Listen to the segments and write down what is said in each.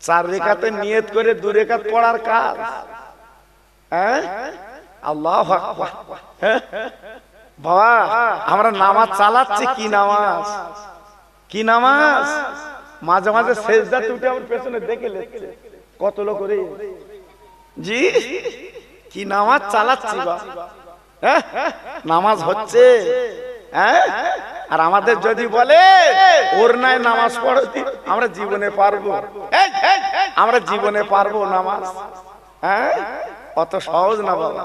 4 রাকাতে নিয়ত করে 2 রাকাত পড়ার কাজ। হ্যাঁ, আল্লাহু আকবার। বাবা, আমরা নামাজ চালাচ্ছি, কি নামাজ, কি নামাজ। মাঝে মাঝে সেজদা উঠে আমার পেছনে দেখে লেখছে কত লোক করে। জি, কি নামাজ চালাচ্ছি বা, নামাজ হচ্ছে। হ্যাঁ, আর আমাদের যদি বলে ওর নাই নামাজ পড়ো, আমরা জীবনে পারবো, আমরা জীবনে পারবো নামাজ? হ্যাঁ, অত সহজ না বাবা।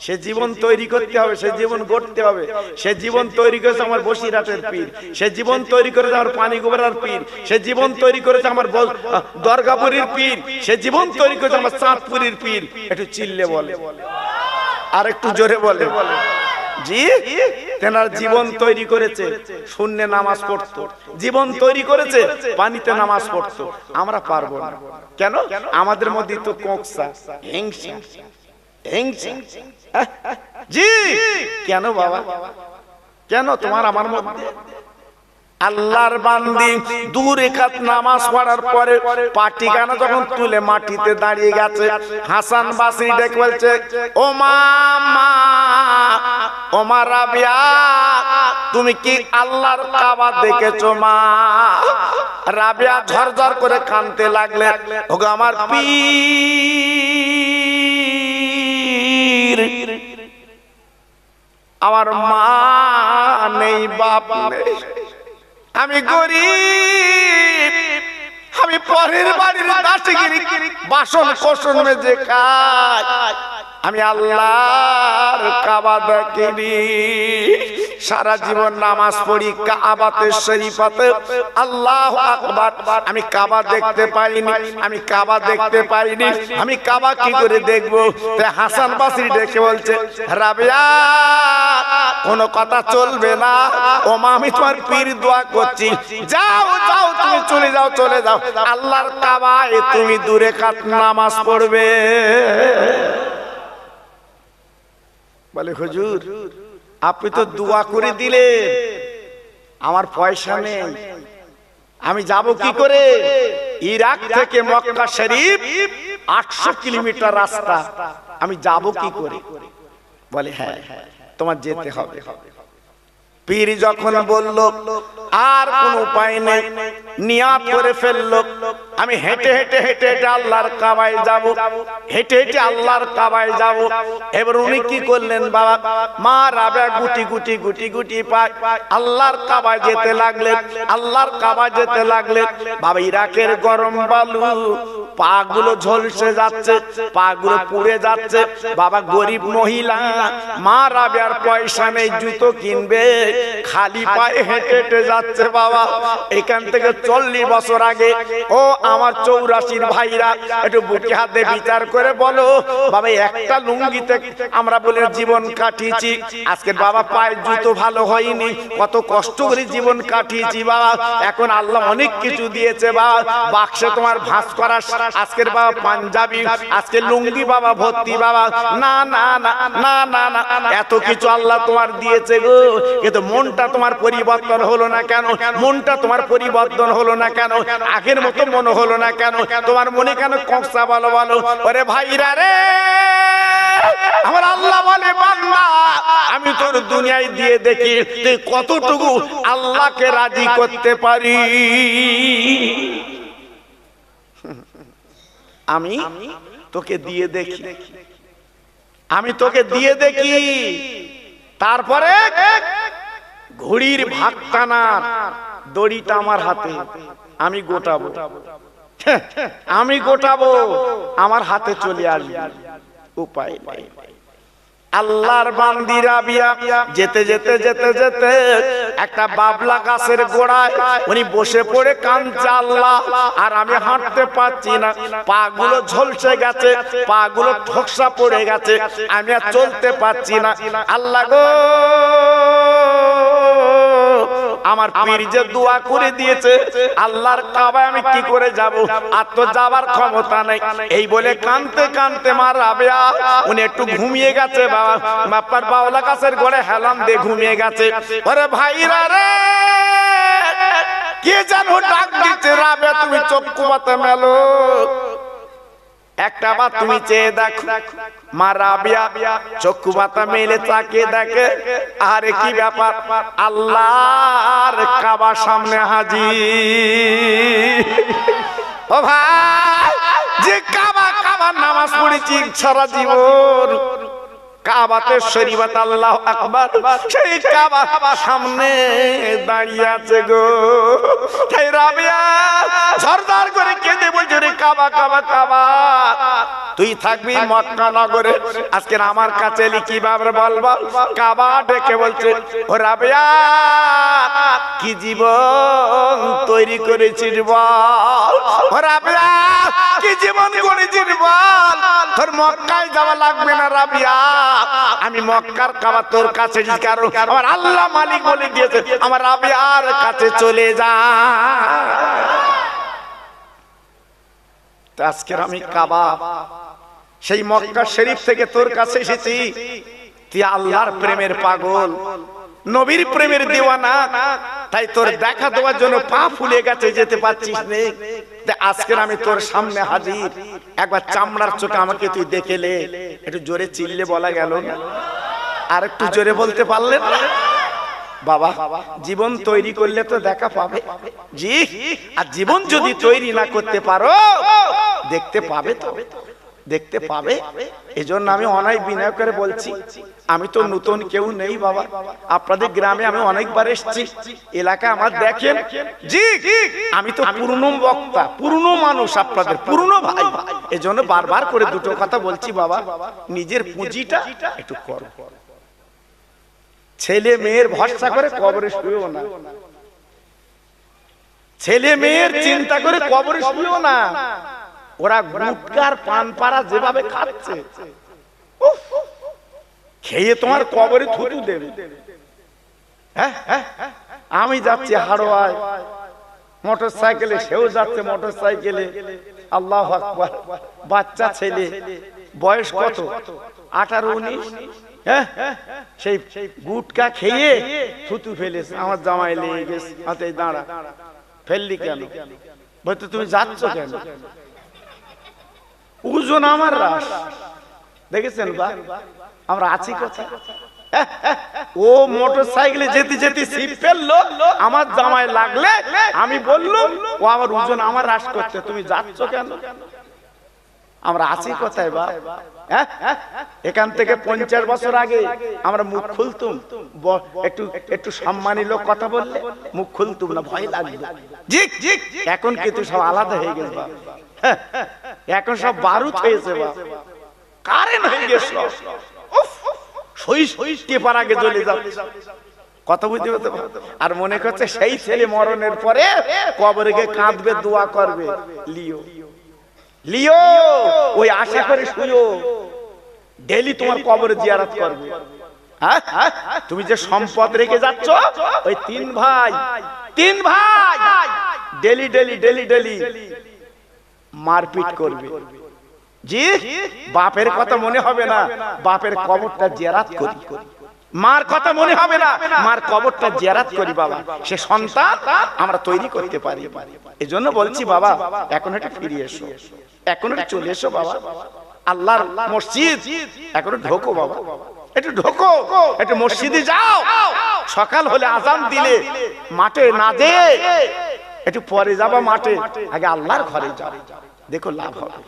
সে জীবন তৈরি করতে হবে, সে জীবন গড়তে হবে। সে জীবন তৈরি করেছে আমার বসিরহাটের পীর, সে জীবন তৈরি করেছে আমার পানিগোবরার পীর, সে জীবন তৈরি করেছে আমার দরগাপুরীর পীর, সে জীবন তৈরি করেছে আমার চাঁদপুরীর পীর। একটু চিল্লে বলে, আর একটু জোরে বলে। জি, তেনার জীবন তৈরি করেছে শূন্যে নামাজ পড়তো, জীবন তৈরি করেছে পানিতে নামাজ পড়তো। আমরা পারবো না কেন? আমাদের মধ্যে তো কোকসা, হিংসা, হিংসা। জি, কেন বাবা, কেন তোমার আমার মধ্যে? আল্লাহর বান্দি 2 রাকাত নামাজ পড়ার পরে পাটিখানা যখন তুলে মাটিতে দাঁড়িয়ে গেছে, হাসান বাসরি ডেকে বলছে, ও মা, ও মা রাবিয়া, তুমি কি আল্লাহর কাবা দেখেছো মা? রাবিয়া ঝরঝর করে কাঁদতে লাগলে, ওগো আমার পীর, আমার মা নেই, বাপ নেই, আমি গরিব, আমি পরের বাড়ির দাসগিরি, বাসন কোসন মেজে খাই, আমি আল্লাহর কাবা দেখিনি। সারা জীবন নামাজ পড়ি কাবাতে শরীফাতে, আল্লাহু আকবার, আমি কাবা দেখতে পাইনি, আমি কাবা দেখতে পাইনি, আমি কাবা কি করে দেখবো? হাসান বাসরি ডেকে বলছে, রাবিয়া কোনো কথা চলবে না, ও মা আমি তোমার পীর দোয়া করছি, যাও যাও, তুমি চলে যাও, চলে যাও, আল্লাহর কাবায় তুমি 2 রাকাত নামাজ পড়বে। বলে, হুজুর আপনি তো দোয়া করে দিলেন, আমার পয়সা নেই, আমি যাব কি করে? ইরাক থেকে মক্কা শরীফ 800 কিলোমিটার রাস্তা, আমি যাব কি করে? বলে, হ্যাঁ তোমার যেতে হবে। পীর যখন বলল আর কোন উপায় নেই, নিয়াত করে ফেললো, আমি হেঁটে হেঁটে হেঁটে হেঁটে আল্লাহর কাবায় যাব, হেঁটে হেঁটে আল্লাহর কাবায় যাব। এবার উনি কি করলেন বাবা? মা রাবিয়া গুটি গুটি গুটি গুটি পায় আল্লাহর কাবায় যেতে লাগলেন, আল্লাহর কাবায় যেতে লাগলেন। বাবা, ইরাকের গরম বালু, পা গুলো ঝলসে যাচ্ছে, পা গুলো পুড়ে যাচ্ছে। বাবা, গরিব মহিলা, মা রাবিয়ার পয়সা নেই জুতো কিনবে, খালি পায়ে হেঁটে হেঁটে যাচ্ছে। বাবা, এখান থেকে 40 বছর আগে, ও আমার 84 ভাইরা, একটু বুকে হাতে বিচার করে বলো বাবা, একটা লুঙ্গিতে আমরা বলে জীবন কাটিয়েছি। আজকে বাবা পায়ে জুতো ভালো হয়নি, কত কষ্ট করে জীবন কাটিয়েছি বাবা। এখন আল্লাহ অনেক কিছু দিয়েছে বাবা, বাক্সে তোমার ভাঁজ করা আজকের বাবা পাঞ্জাবি, আজকে লুঙ্গি বাবা ভর্তি বাবা। না না না না না না, এত কিছু আল্লাহ তোমার দিয়েছে গো, কিন্তু মনটা তোমার পরিবর্তন হলো না কেন? মনটা তোমার পরিবর্তন হলো না কেন? আগের মতো মনে হলো না কেন? তোমার মনে কেন কংসা? বলো বলো। ওরে ভাইরা রে, আমার আল্লাহ বলে, বান্দা আমি তোর দুনিয়ায় দিয়ে দেখি তুই কতটুকু আল্লাহকে রাজি করতে পারি। আমি তোকে দিয়ে দেখি, আমি তোকে দিয়ে দেখি। তারপরে ঘুড়ির ভাগ টানার দড়িটা আমার হাতে, আমি গোটাবো, আমি গোটাবো, আমার হাতে চলে আসবে, উপায় নাই। আল্লাহর বান্দি রাবিয়া যেতে যেতে যেতে যেতে একটা বাবলা গাছের গোড়ায় উনি বসে পড়ে কাঁদছে, আল্লাহ আর আমি হাঁটতে পারছি না, পা গুলো ঝলসে গেছে, পা গুলো ঠকসা পড়ে গেছে, আমি আর চলতে পারছি না। আল্লাহ গো, আমার পীর যে দোয়া করে দিয়েছে, আল্লাহর কাবায় আমি কি করে যাব? আর তো যাবার ক্ষমতা নেই। এই বলে কাঁদতে কাঁদতে মা রাবিয়া উনি একটু ঘুমিয়ে গেছে বাবা, বাপ্পার বাউলা গাছের গোড়ে হেলান দিয়ে ঘুমিয়ে গেছে। ওরে ভাইরা রে, কে যেন ডাক দিচ্ছে, রাবেয়া তুমি চক্ষু পাতা মেলো, একটা বার তুমি চেয়ে দেখো। মা রাবেয়া চক্ষু পাতা মেলে তাকিয়ে দেখে, আরে কি ব্যাপার, আল্লাহর কাবা সামনে হাজির। ও ভাই, যে কাবার নামাজ পড়েছি সারা জীবন, কাবাতে শরীফত আল্লাহু আকবার, সেই কাবা সামনে দাঁড়িয়ে আছে গো। তাই রাবেয়া ঝরঝর করে কেঁদে বলছে, রে কাবা কাবা কাবা, তুই থাকবি মক্কা নগরে, আজকে আমার কাছে এলি কিভাবে বলবো? কাবা ডেকে বলছে, ও রাবেয়া কি জীবন তৈরি করেছিস বল, ও রাবেয়া কি জীবন করেছিস বল, তোর মক্কায় যাওয়া লাগবে না রাবেয়া, আমি মক্কার কাবা তোর কাছে, কারণ আমার আল্লাহ মালিক বলে দিয়েছে আমার রাবেয়ার কাছে চলে যা। আজকের আমি কাবা সেই মক্কা শরীফ থেকে তোর কাছে এসেছি, তুই আল্লাহর প্রেমের পাগল, নবীর প্রেমের দিওয়ানা, তাই তোর দেখা দেওয়ার জন্য পা ফুলে গেছে, যেতে পারছিস না। আজকের আমি তোর সামনে হাজির, একবার চামড়ার চোখে আমাকে তুই দেখেলে। একটু জোরে চিল্লে বলা গেল না, আর একটু জোরে বলতে পারলেন? বাবা, জীবন তৈরি করলে তো দেখা পাবে জি, আর জীবন যদি তৈরি না করতে পারো দেখতে পাবে তো, দেখতে পাবে। এজন্য আমি অনেক বিনয় করে বলছি, আমি তো নতুন কেউ নেই বাবা, আপনাদের গ্রামে আমি অনেকবার এসেছি, এলাকা আমার দেখেন জি, আমি তো পুরনো বক্তা, পুরনো মানুষ, আপনাদের পুরনো ভাই। এজন্য বারবার করে দুটো কথা বলছি বাবা, নিজের পুঁজিটা একটু করো, ছেলে মেয়ের ভরসা করে কবরে শুয়েও না, ছেলে মেয়ের চিন্তা করে কবরে শুয়েও না। ওরা গুটকার পান পাড়া যেভাবে খাচ্ছে, খেয়ে তোমার কবরে থুতু দেবে। আমি যাচ্ছি হাড়োয়ায় মোটর সাইকেলে, সেও যাচ্ছে মোটর সাইকেলে, আল্লাহু আকবার, বাচ্চা ছেলে, বয়স কত 18-19, সেই গুটকা খেয়ে থুতু ফেলেছে, আমার জামাই লেগে গেছে, হাতে দাঁড়া, ফেললি কেন? বলতে তুমি যাচ্ছ কেন? ওজন আমার রাস, দেখেছেন বা আমরা আছি কোথায়? ও মোটর সাইকেলে যেতে যেতে ছিপ ফেললো, আমার জামাই লাগলে আমি বললাম, ও আমার ওজন আমার হ্রাস করছে, তুমি যাচ্ছ কেন? আমরা আছি কোথায় বা? এখান থেকে 50 বছর আগে আমরা মুখ খুলতুম, একটু একটু সম্মানী লোক কথা বললে মুখ খুলতুম না, ভয় লাগবে। এখন কিন্তু সব আলাদা হয়ে গেছে, এখন সব বারুদ হয়েছে বা, কারেন্ট হয়ে গেছে, টেপার আগে জ্বলে যাচ্ছে, কথা বুঝতে পারতে। আর মনে করছে সেই ছেলে মরণের পরে কবরে গিয়ে কাঁদবে, দোয়া করবে, লিও লিও, ওই আশা করে শুয়ো, ডেলি তোমার কবরে জিয়ারত করবে। তুমি যে সম্পদ রেখে যাচ্ছ, ওই তিন ভাই ডেলি ডেলি ডেলি ডেলি মারপিট করবে জি। বাপের কথা মনে হবে না, বাপের কবরটা জিয়ারত করি, মার কথা মনে হবে না, মার কবরটা জিয়ারত করি বাবা, সে সন্তান আমরা তৈরি করতে পারি। এজন্য বলছি বাবা, এখন একটু ফিরে এসো, এখন একটু চলে এসো বাবা, আল্লাহর মসজিদ এখন ঢোকো বাবা, একটু ঢোকো, একটু মসজিদে যাও, সকাল হলে আজান দিলে মাঠে না দে, একটু পরে যাবা মাঠে, আগে আল্লাহর ঘরে যাও, দেখো লাভ হবে,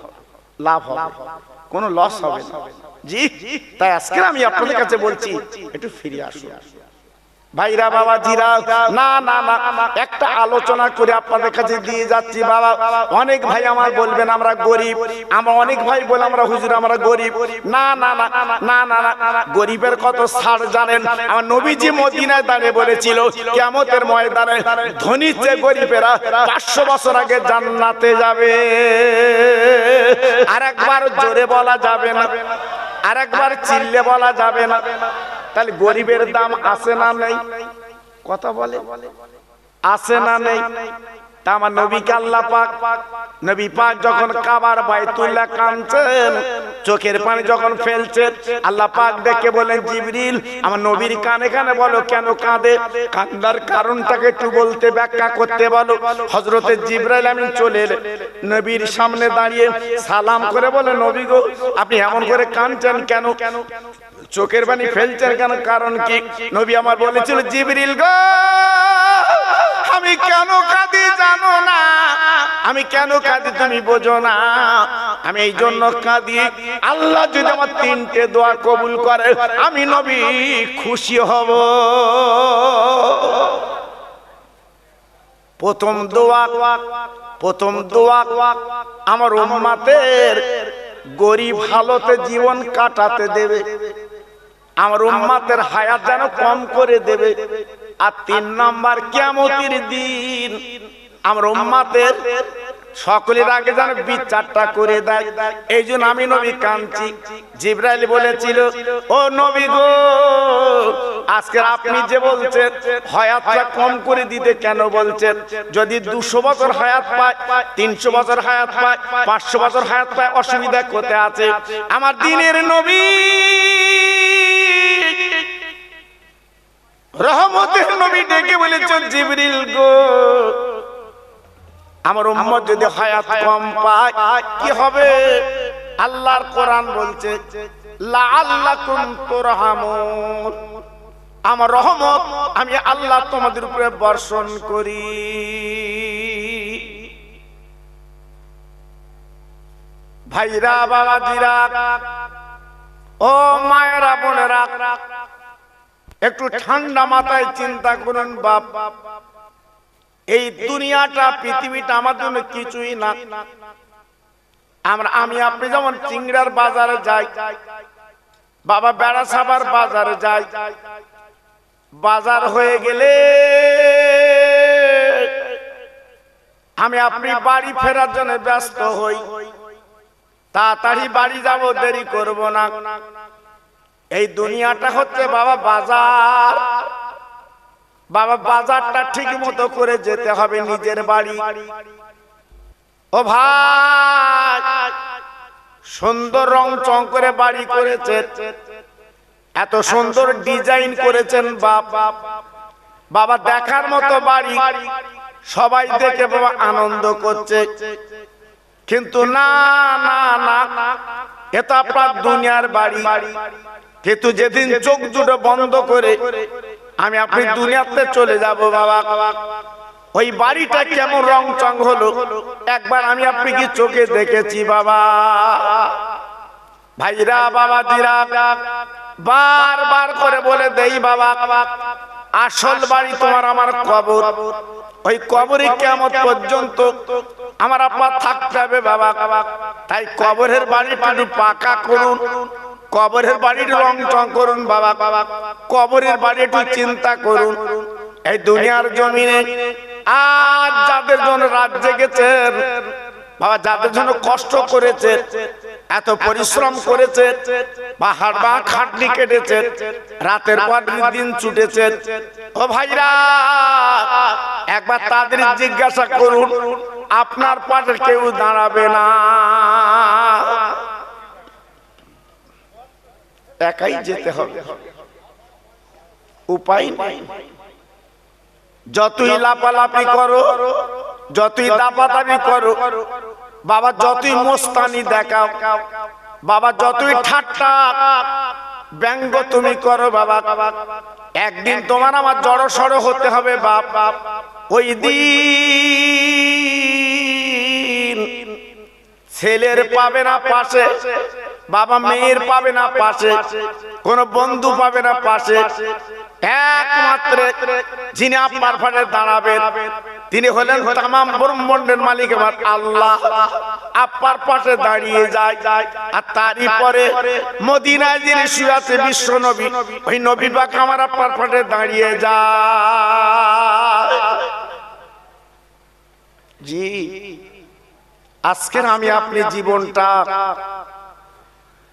লাভ হবে, কোনো লস হবে না জি। তাই আজকে আমি আপনাদের কাছে বলছি, একটু ফিরে আসুন ভাইরা, বাবা জিরা, না না না, একটা আলোচনা করে আপনাদের কাছে দিয়ে যাচ্ছি বাবা। অনেক ভাই আমার বলবেন আমরা গরিব, আমরা অনেক ভাই বলে আমরা হুজুর আমরা গরিব, না না না না না না, গরিবের কত ছাড় জানেন? আমার নবীজি মদিনায় দাঁড়িয়ে বলেছিল, কিয়ামতের ময়দানে ধনীর চেয়ে গরিবেরা 500 বছর আগে জান্নাতে যাবে। আর একবার জোরে বলা যাবে না, আর একবার চিল্লে বলা যাবে না। তাহলে গরিবের দাম আছে না নেই? কথা বলে আছে না নেই? তা আমার নবীকে আল্লাহ পাক, নবী পাক যখন কাবার বাইতুল্লাহ কাঁদছেন, চোখের পানি যখন ফেলছে আল্লাহ পাক ডেকে বলেন জিবরিল আমার নবীর কানে কানে বলো কেন কাঁদে, কান্দার কারণটাকে একটু বলতে ব্যাখ্যা করতে বলো। হযরতে জিবরাইল আমিন চলে এলেন নবীর সামনে দাঁড়িয়ে সালাম করে বলে নবী গো আপনি এমন করে কাঁদছেন কেন, চোখের পানি ফেলছেন কেন, কারণ কি? নবী আমার বলেছিল জিবরিল গো আমি কেন কাঁদি জানো না, আমি কেন কাঁদি তুমি বোঝো না, আমি এই জন্য কাঁদি আল্লাহ যদি আমার 3টে দোয়া কবুল করে আমি নবী খুশি হব। প্রথম দোয়া আমার উম্মতের গরিব হালতে জীবন কাটাতে দেবে, আমার উম্মতের হায়াত যেন কম করে দেবে। আর 3 নাম্বার কিয়ামতের দিন আমার উম্মতের সকলের আগে যেন বিচারটা করে দেয়। এই জন্য আমি নবী কাঁদছি। জিবরাইল বলেছিল ও নবী গো আজকে আপনি যে বলছেন হায়াতটা কম করে দিতে কেন বলছেন? যদি 200 বছর হায়াত পায়, 300 বছর হায়াত পায়, 500 বছর হায়াত পায়, অসুবিধা কোথায় আছে? আমার দিনের নবী রহমতের নবী ডেকে বলেছেন জিবরিল গো আমার উম্মত যদি হায়াত কম পায় কি হবে? আল্লাহর কোরআন বলছে লাআল্লাকুম তুরহামুন, আমার রহমত আমি আল্লাহ তোমাদের উপরে বর্ষণ করি। ভাইরা বাবাজিরা ও মায়েরা বোনেরা একটু ঠান্ডা মাথায় চিন্তা করুন বাপ, এই দুনিয়াটা পৃথিবীটা আমার জন্য কিছুই না। আমি আপনি যেমন চিংড়ার বাজারে যাই, বাবা বেড়া সাবার বাজারে যাই, বাজার হয়ে গেলে আমি আপনি বাড়ি ফেরার জন্য ব্যস্ত হই, তাড়াতাড়ি বাড়ি যাব, দেরি করব না। এই দুনিয়াটা হচ্ছে বাবা বাজার, বাবা বাজারটা ঠিক মতো করে যেতে হবে নিজের বাড়ি। ও ভাই সুন্দর রং চং করে বাড়ি করেছে, এত সুন্দর ডিজাইন করেছেন বাবা দেখার মতো বাড়ি, সবাই দেখে বাবা আনন্দ করছে। কিন্তু না না না এটা আপনার দুনিয়ার বাড়ি, কিন্তু যেদিন চোখ দুটো বন্ধ করে আমি আপনি দুনিয়াতে চলে যাব বাবা, ওই বাড়িটা কেমন রং চং হলো একবার আমি আপনি কি চোখে দেখেছি বাবা? ভাইরা বাবাজিরা বারবার করে বলে দেই বাবা আসল বাড়ি তোমার আমার কবর, ওই কবরে কিয়ামত পর্যন্ত আমার আপনার থাকতে হবে বাবা। তাই কবরের বাড়িটা একটু পাকা করুন, কবরের বাড়ির রং চং করুন বাবা, কবরের বাড়ি একটু চিন্তা করুন। এই দুনিয়ার জমিনে আজ যাদের জন্য রাত জেগেছেন বাবা, যাদের জন্য কষ্ট করেছে, এত পরিশ্রম করেছে, পাহাড় বা খাটনি কেটেছে, রাতের পর দিন ছুটেছে, ও ভাইরা একবার তাদের জিজ্ঞাসা করুন আপনার পাশে কেউ দাঁড়াবে না, একাই যেতে হবে, উপায় নেই। যতই লাপালাপি করো, যতই দাপাদাপি করো বাবা, যতই মোস্তানি দেখাও বাবা, যতই ঠাট্টা ব্যঙ্গ তুমি করো বাবা, একদিন তোমার আমার জড়ো সড়ো হতে হবে বাপ। ওই দিন ছেলের পাবে না পাশে বাবা, মেয়ের পাবে না পাশে, কোন বন্ধু পাবে না পাশে, একমাত্র যিনি আপনার পাশে দাঁড়াবেন তিনি হলেন তামাম ব্রহ্মাণ্ডের মালিক আমার আল্লাহ। আপনার পাশে দাঁড়িয়ে যায়, আর তারই পরে মদিনায় যিনি শুয়ে আছে বিশ্ব নবী, ওই নবী পাক আমার আপনার পাশে দাঁড়িয়ে যায়। জি আজকের আমি আপনি জীবনটা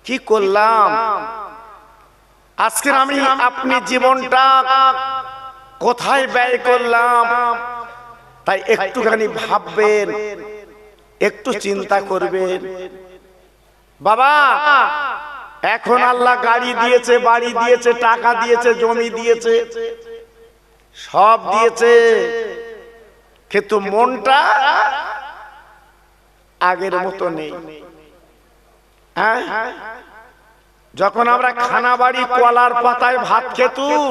কি করলাম, আজকের আমি আপনি জীবনটা কোথায় ব্যয় করলাম, তাই একটুখানি ভাববেন, একটু চিন্তা করবেন। বাবা এখন আল্লাহ গাড়ি দিয়েছে, বাড়ি দিয়েছে, টাকা দিয়েছে, জমি দিয়েছে, সব দিয়েছে, কিন্তু মনটা আগের মতো নেই। হ্যাঁ, যখন আমরা খানা বাড়ি কলার পাতায় ভাত খেতুম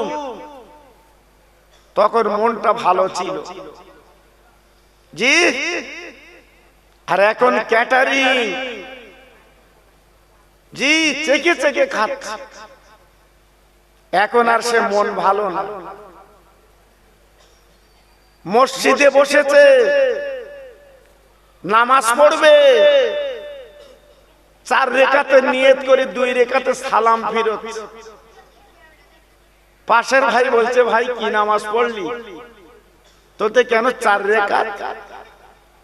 তখন মনটা ভালো ছিল, জি। আর এখন ক্যাটারিং, জি, চেকে চেকে খাচ্ছে, এখন আর সে মন ভালো না। মসজিদে বসেছে, নামাজ পড়বে, 4 রেখাতে নিয়ত করে 2 রেখাতে সালাম ফিরত। পাশের ভাই বলছে, ভাই কি নামাজ পড়লি? তোতে কেন 4 রেখাত?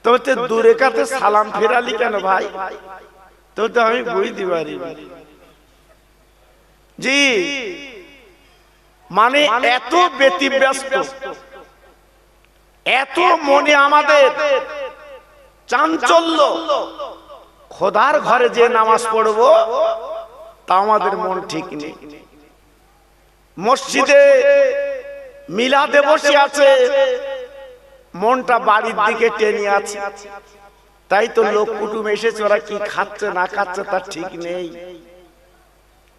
তোতে 2 রেখাতে সালাম ফিরালি কেন ভাই? তোতে আমি বুঝতে পারি, জি। মানে এত ব্যতিব্যস্ত, এত মনে আমাদের চাঞ্চল্য, খোদার ঘরে যে নামাজ পড়বো তা আমাদের মন ঠিক নেই। মসজিদে মিলাদে বসে আছে, মনটা বাড়ির দিকে টেনে আছে। তাই তো লোক কুটুম এসেছে, ওরা কি খাচ্ছে না খাচ্ছে তার ঠিক নেই।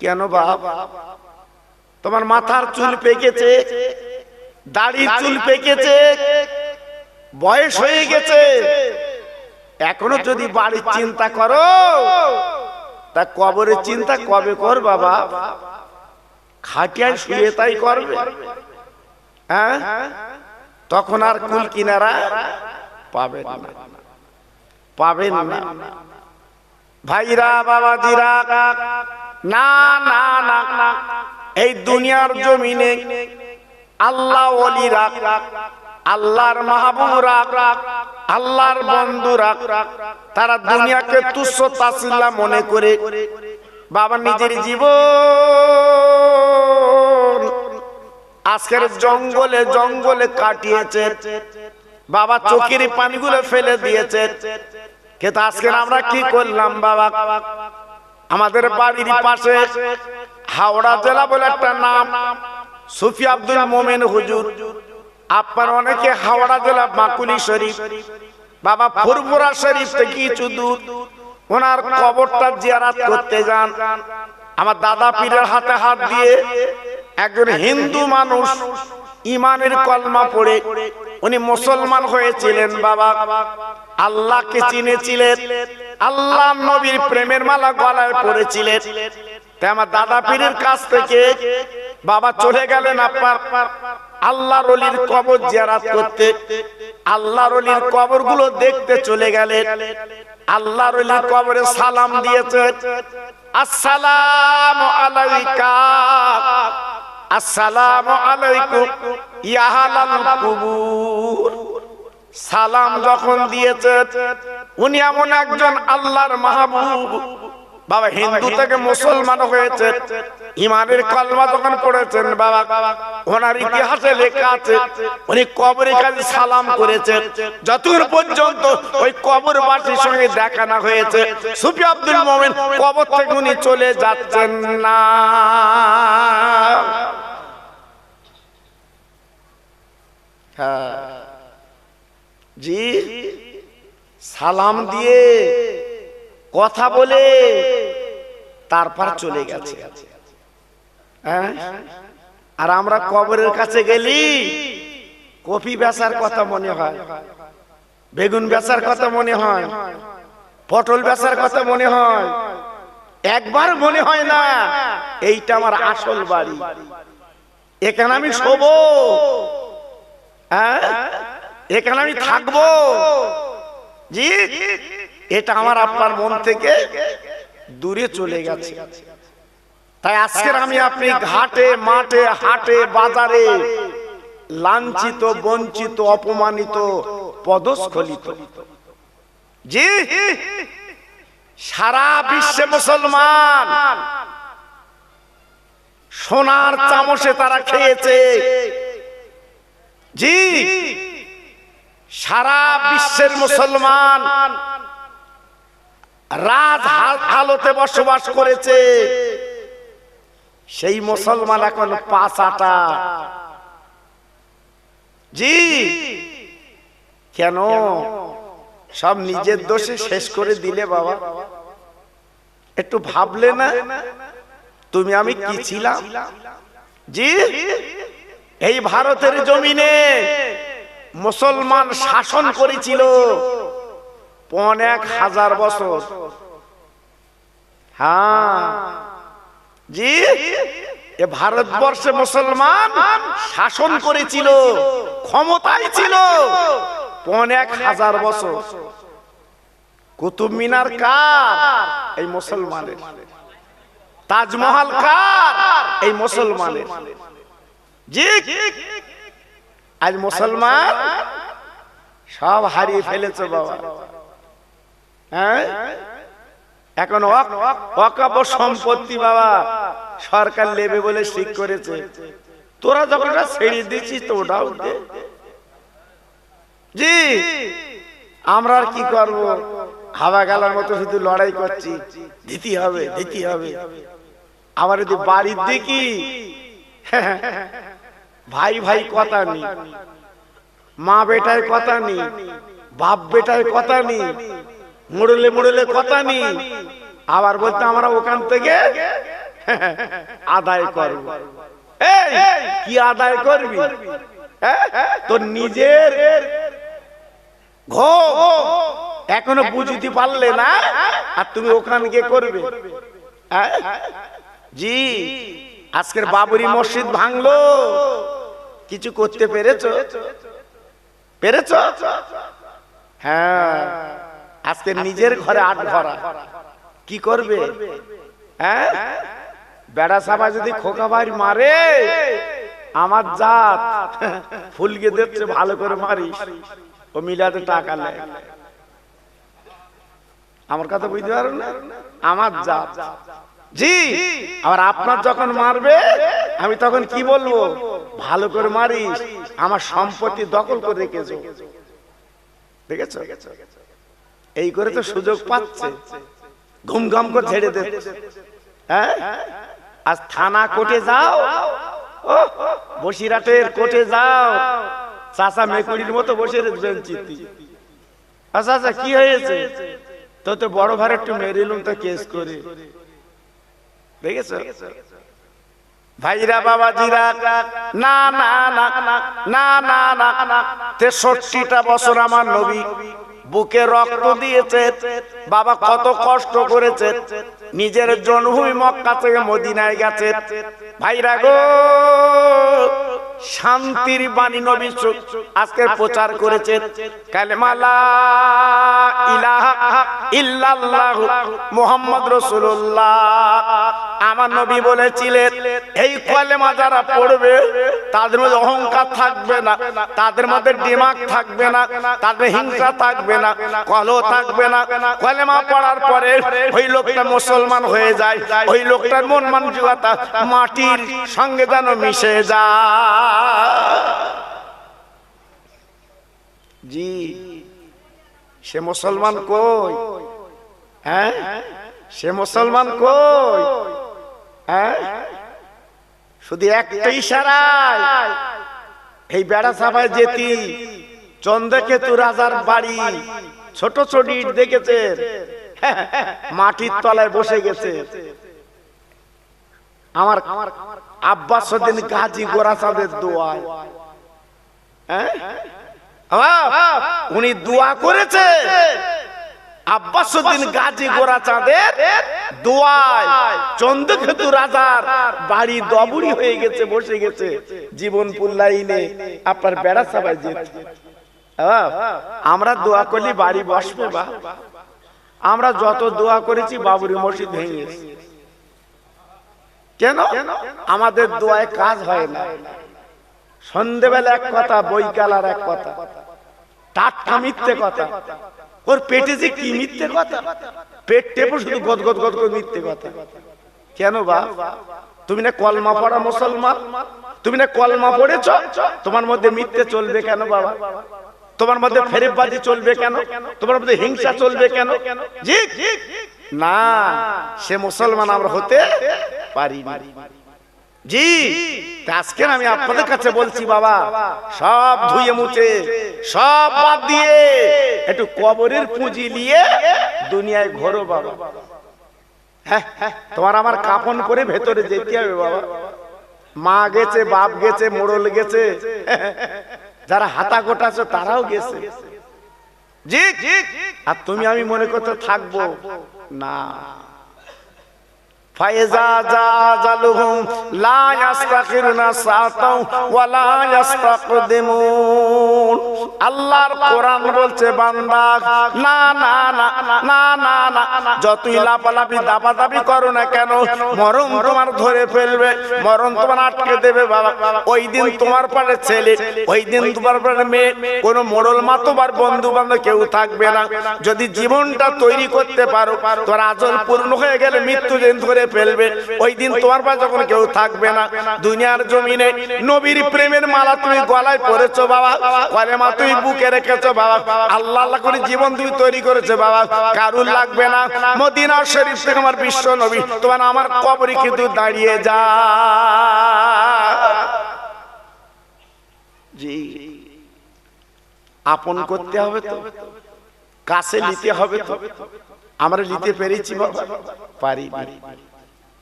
কেন বাপ? তোমার মাথার চুল পেকেছে, দাড়ির চুল পেকেছে, বয়স হয়ে গেছে, এখনো যদি বাড়ির চিন্তা করো তা কবরের চিন্তা কবে কর বাবা? খাটিয়ায় শুয়ে তাই করবে, হ্যাঁ? তখন আর কুল কিনারা পাবেন না, পাবেন না। ভাইরা, বাবাজিরা, না না না, এই দুনিয়ার জমিনে আল্লাহ ওলিরা, আল্লাহর মাহবুবরা, আল্লাহর বন্ধুরা, তারা দুনিয়াকে তুচ্ছ তাচ্ছিল্য মনে করে বাবা নিজের জীবন আজকের জঙ্গলে জঙ্গলে কাটিয়েছে, বাবা চোখের পানিগুলো ফেলে দিয়েছে। কিন্তু আজকে আমরা কি করলাম বাবা? আমাদের বাড়ির পাশে হাওড়া জেলা বলে একটা নাম, সুফি আব্দুল মোমেন হুজুর। আপনার অনেকে হাওড়া জেলা মাকুলি শরীফ, বাবা ফুরফুরা শরীফ থেকে কিছু দূর ওনার কবরটা জিয়ারত করতে যান। আমার দাদা পীরের হাতে হাত দিয়ে একজন হিন্দু মানুষ ইমানের কলমা পড়ে উনি মুসলমান হয়েছিলেন বাবা। আল্লাহকে চিনেছিলেন, আল্লাহ নবীর প্রেমের মালা গলায় পড়েছিলেন। তাই আমার দাদা পীরের কাছ থেকে বাবা চলে গেলেন আপনার আল্লাহর ওলির কবর জিয়ারত করতে। আল্লাহর ওলির কবরগুলো দেখতে চলে গেলেন। আল্লাহর ওলির কবরে সালাম দিয়েছেন, আসসালামু আলাইকা, আসসালামু আলাইকুম ইয়া আহলাল কুবুর। সালাম যখন দিয়েছেন, উনি এমন একজন আল্লাহর মাহবুব বাবা, হিন্দু থেকে মুসলমান হয়েছে, ইমানের কলমা যখন পড়েছেন বাবা, ওনার ইতিহাসে লেখা আছে উনি কবরের কাছে সালাম করেছেন। যতদূর পর্যন্ত ওই কবরবাসীর সঙ্গে দেখা না হয়েছে, সুফি আব্দুল মোমেন কবর থেকে উনি চলে যাচ্ছেন না। হ্যাঁ জি, সালাম দিয়ে কথা বলে তারপর চলে গেছে। হ্যাঁ, আর আমরা কবরের কাছে গেলি কফি বেচার কথা মনে হয়, বেগুন বেচার কথা মনে হয়, পটল বেচার কথা মনে হয়, একবার মনে হয় না এইটা আমার আসল বাড়ি, এখানে আমি শোবো, হ্যাঁ এখানে আমি থাকবো। জি, এটা আমার আপনার মন থেকে দূরে চলে গেছে। তাই আজকের আমি আপনি ঘাটে মাঠে হাটে বাজারে লাঞ্ছিত, বঞ্চিত, অপমানিত, পদস্খলিত। জি, সারা বিশ্বে মুসলমান সোনার চামচে তারা খেয়েছে। জি, সারা বিশ্বের মুসলমান রাজ হালতে বসবাস করেছে, সেই মুসলমান এখন পাঁচাটা। জি কেন সব নিজের দোষে শেষ করে দিলে বাবা? একটু ভাবলে না তুমি আমি কি ছিলাম? জি এই ভারতের জমিনে মুসলমান শাসন করেছিল 1000 বছর। হ্যাঁ জি এ ভারতবর্ষে মুসলমান শাসন করেছিল, ক্ষমতায় ছিল 1000 বছর। কুতুব মিনার কার? এই মুসলমানের। তাজমহল কার? এই মুসলমানের। জি আজ মুসলমান সব হারিয়ে ফেলেছে বাবা। হ্যাঁ এখন ওয়াকফ সম্পত্তি বাবা সরকার নেবে বলে ঠিক করেছে। তোরা যখন ছেড়ে দিচ্ছিস তো ওটাও দে। জি আমরা আর কি করব? হাওয়া গালার মতো শুধু লড়াই করছি, দিতে হবে দিতে হবে। আবার যদি বাড়ির দেখি ভাই ভাই কথা নেই, মা বেটায় কথা নেই, বাপ বেটায় কথা নেই, মুড়লে মুড়লে কথা নেই। আবার বলতে আমরা ওখান থেকে আদায় করব। কি আদায় করবি? তোর নিজের ঘর এখনো বুঝতে পারলে না, আর তুমি ওখানে গিয়ে করবে। জি আজকের বাবরি মসজিদ ভাঙলো, কিছু করতে পেরেছো? পেরেছো? হ্যাঁ আজকে নিজের ঘরে আট ঘরা কি করবে? হ্যাঁ বেড়া সাবা যদি খোকা ভাই মারে, আমার জাত ফুলকে দেখছে ভালো করে মারিস, ও মিলাতে টাকা নেয়। আমার কথা বুঝতে পারো না? আমার জাত। জি আবার আপনার যখন মারবে আমি তখন কি বলবো? ভালো করে মারিস, আমার সম্পত্তি দখল করে রেখেছো। দেখেছো? এই করে তো সুযোগ পাচ্ছে, ঘুমঘাম করে ছেড়ে দিচ্ছে। হ্যাঁ আজ থানা কোর্টে যাও, বসিরহাটের কোর্টে যাও, চাচা মেকুরির মতো বসে বেঞ্চিতে। আচ্ছা আচ্ছা কি হয়েছে? তো বড় ভাই একটু মেরিলুম তো কেস করে। দেখেছো ভাইরা বাবাজিরা? না না না না না না 63টা বছর আমার নবী বুকে রক্ত দিয়েছে বাবা, কত কষ্ট করেছে, নিজের জন্মভূমি মক্কা থেকে মদিনায় গেছে। ভাইরা গো শান্তির বাণী নবী আজকে প্রচার করেছে, কালেমা লা ইলাহা ইল্লাল্লাহ মুহাম্মদ রাসূলুল্লাহ। আমার নবী বলেছিলেন এই কালেমা যারা পড়বে তাদের মধ্যে অহংকার থাকবে না, তাদের মধ্যে দিমাগ থাকবে না, তাদের হিংসা থাকবে না, কলহ থাকবে না। কালেমা পড়ার পরে ওই লোকটা মুসলমান হয়ে যায়, ওই লোকটার মন মানসিকতা মাটির সঙ্গে যেন মিশে যায়। জি সে মুসলমান কই? হ্যাঁ সে মুসলমান কই? হ্যাঁ শুধু একটা ইশারায় এই বেড়া সাবায় যেতি চন্দ্রকেতু রাজার বাড়ি, ছোট ছোট ইট দেখেছে, মাটির তলায় বসে গেছে। আমার আব্বাসউদ্দিন গাজী গোরাচাঁদের দোয়া, উনি দোয়া করেছে আব্বাসউদ্দিন গাজী গোরাচাঁদের দোয়ায় চন্দ্রকেতু রাজার বাড়ি দবুড়ি হয়ে গেছে, বসে গেছে জীবনপুর লাইনে আপনার বেড়া সাবাই যেতে। আমরা দোয়া করলে বাড়ি বসবে বা? আমরা যত দোয়া করেছি বাবরি মসজিদ ভেঙে গেছে। কেন? আমাদের দোয়ায় কাজ হয় না। সন্ধ্যেবেলা এক কথা, বৈকাল এক কথা, টাটকা মিথ্যে কথা। ওর পেটে যে কি মিথ্যে কথা, পেট টেপে শুধু গদগদ গদগদ মিথ্যে কথা। কেন বা? তুমি না কলমা পড়া মুসলমান, তুমি না কলমা পড়েছ, তোমার মধ্যে মিথ্যে চলবে কেন বাবা? তোমার মধ্যে ফেরেববাজি চলবে কেন? তোমার মধ্যে হিংসা চলবে কেন? জি না, সে মুসলমান আমরা হতে পারি না। জি, আজকে আমি আপনাদের কাছে বলছি বাবা, সব ধুয়ে মুছে সব বাদ দিয়ে একটু কবরের পুঁজি নিয়ে দুনিয়ায় ঘোরো বাবা। হ্যাঁ, তোমার আমার কাফন করে ভেতরে যেতে হবে বাবা। মা গেছে, বাপ গেছে, মোড়ল গেছে, যারা হাতা গোটাছে তারাও গেছে। জি, আর তুমি আমি মনে করতে থাকবো না। ফায়জা জাজালুহুম লা ইস্তাখিরুনা সাআতাও ওয়া লা ইস্তাকদিমুন। আল্লাহর কোরআন বলছে বান্দা, না না না না না না, যতই লাপালাপি দাপাদাপি করো না কেন, মরণ তোমার ধরে ফেলবে, মরণ তোমার আটকে দেবে বাবা। ওই দিন তোমার পারে ছেলে, ওই দিন তোমার পারে মেয়ে, কোনো মোড়ল মাতবার বন্ধু বান্ধব কেউ থাকবে না। যদি জীবনটা তৈরি করতে পারো, তোর আজল পূর্ণ হয়ে গেলে মৃত্যু দিন ধরে ফেলবে। ওই দিন তোমার পাশে যখন কেউ থাকবে না, দুনিয়ার জমিনে নবীর প্রেমের মালা তুমি গলায় পরেছো বাবা, কলেমা তুমি বুকে রেখেছো বাবা, আল্লাহ আল্লাহ করে জীবন তুমি তৈরি করেছো বাবা, কারুর লাগবে না। মদিনা শরীফ থেকে আমার বিশ্ব নবী তোমার আমার কবরে কিন্তু দাঁড়িয়ে যা। জি, আপন করতে হবে তো, কাছে নিতে হবে তো। আমরা নিতে পেরেছি বাবা? পারি।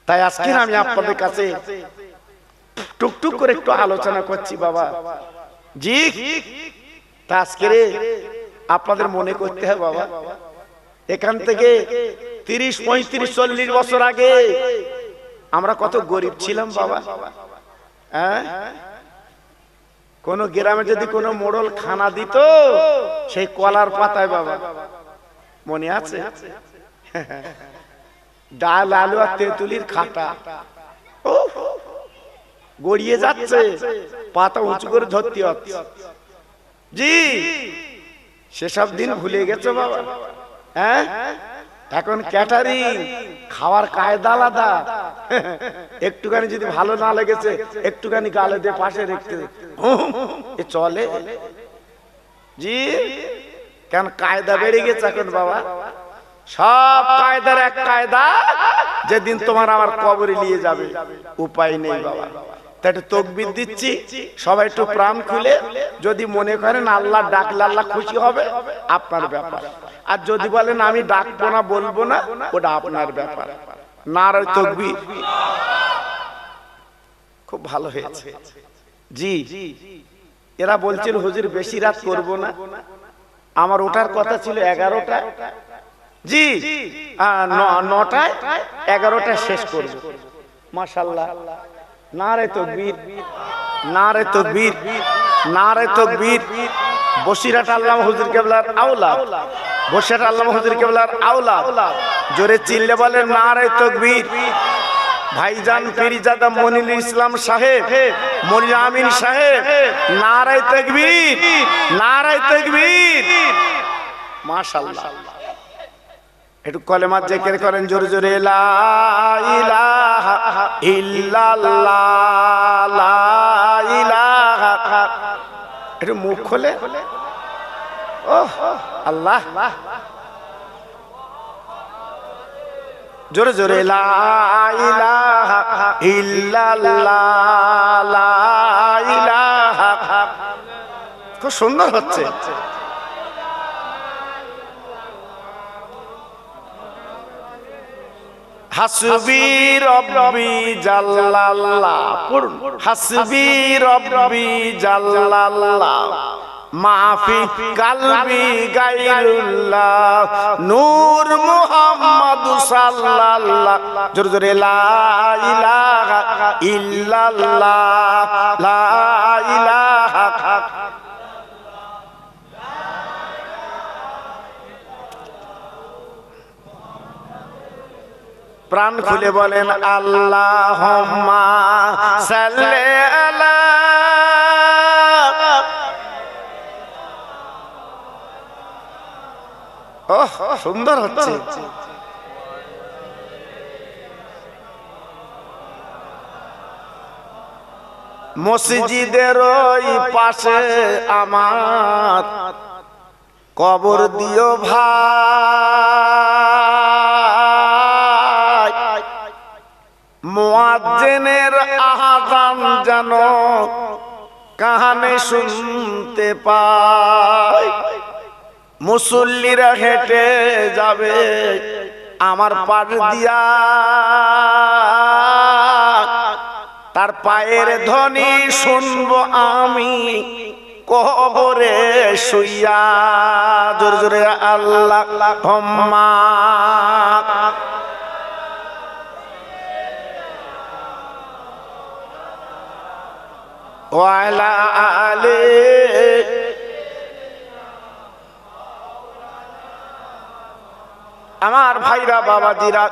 তাই আজকে আমি আপনাদের কাছে টুকটুক করে একটু আলোচনা করছি বাবা। জি, তা আজকে আপনাদের মনে করতে হবে বাবা, এখান থেকে 30, 35, 40 বছর আগে আমরা কত গরিব ছিলাম বাবা। হ্যাঁ, কোন গ্রামে যদি কোনো মোড়ল খানা দিত, সেই কলার পাতায় বাবা, মনে আছে? ডাল, আলু আর তেঁতুলির খাটা গড়িয়ে যাচ্ছে, পাতা উঁচু করে ধরতে হচ্ছে। জি, সেসব দিন ভুলে গেছে বাবা। হ্যাঁ, এখন ক্যাটারিং, খাওয়ার কায়দা আলাদা। একটুখানি যদি ভালো না লেগেছে, একটুখানি গালে দিয়ে পাশে রেখে এ চলে। জি, কেন কায়দা বেড়ে গেছে এখন বাবা। সব কায়দার এক কায়দা, যেদিন তোমার আমার কবরে নিয়ে যাবে, উপায় নেই বাবা। তাই একটু তাকবীর দিচ্ছি, সবাই একটু প্রাণ খুলে, যদি মনে করেন আল্লাহ ডাকলে আল্লাহ খুশি হবে, আপনার ব্যাপার। আর যদি বলেন আমি ডাকবো না, বলবো না, ওটা আপনার ব্যাপার। নারে তাকবীর। খুব ভালো হয়েছে। জি, এরা বলছিল হুজুর বেশি রাত করব না, আমার ওঠার কথা ছিল 11টা। জি, 9টায় 11টা শেষ করব। মাশাআল্লাহ, নারে তাকবীর, নারে তাকবীর, নারে তাকবীর। বসিরহাট আল্লামা হুজুর কেবলার আওলাদ, বসিরহাট আল্লামা হুজুর কেবলার আওলাদ, জোরে চিল্লে বলেন নারে তাকবীর। ভাইজান পীরজাদা মনির ইসলাম সাহেব, মনির আমিন সাহেব, নারে তাকবীর, নারে তাকবীর। মাশাআল্লাহ, একটু কলেমা জিকির করেন জোরে জোরে, লা ইলাহা ইল্লাল্লাহ, লা ইলাহা। একটু মুখ খোলে, ওহ আল্লাহ, জোরে জোরে, লা ইলাহা ইল্লাল্লাহ, লা ইলাহা। খুব সুন্দর হচ্ছে। হাসবি রব্বি জাল্লাল্লাহ, পড়ুন, হাসবি রব্বি জাল্লাল্লাহ, মাফি কালবি গায়রুল্লাহ, নূর মুহাম্মদ সাল্লাল্লাহ। জোরে জোরে, লা ইলাহা ইল্লাল্লাহ, লা ইলাহা। প্রাণ খুলে বলেন আল্লাহুম্মা সাল্লি আলা। ওহ, সুন্দর হচ্ছে। মসজিদের ওই পাশে আমার কবর দিও ভাই, মুয়াজ্জিনের আযান যেন কানে শুনতে পাই, মুসল্লিরা হেঁটে যাবে আমার পাশ দিয়া, তার পায়ের ধ্বনি শুনবো আমি কবরে শুইয়া। জোরে জোরে আল্লাহুম্মা ওয়া আলা আলি। আমার ভাইরা বাবাজিরা,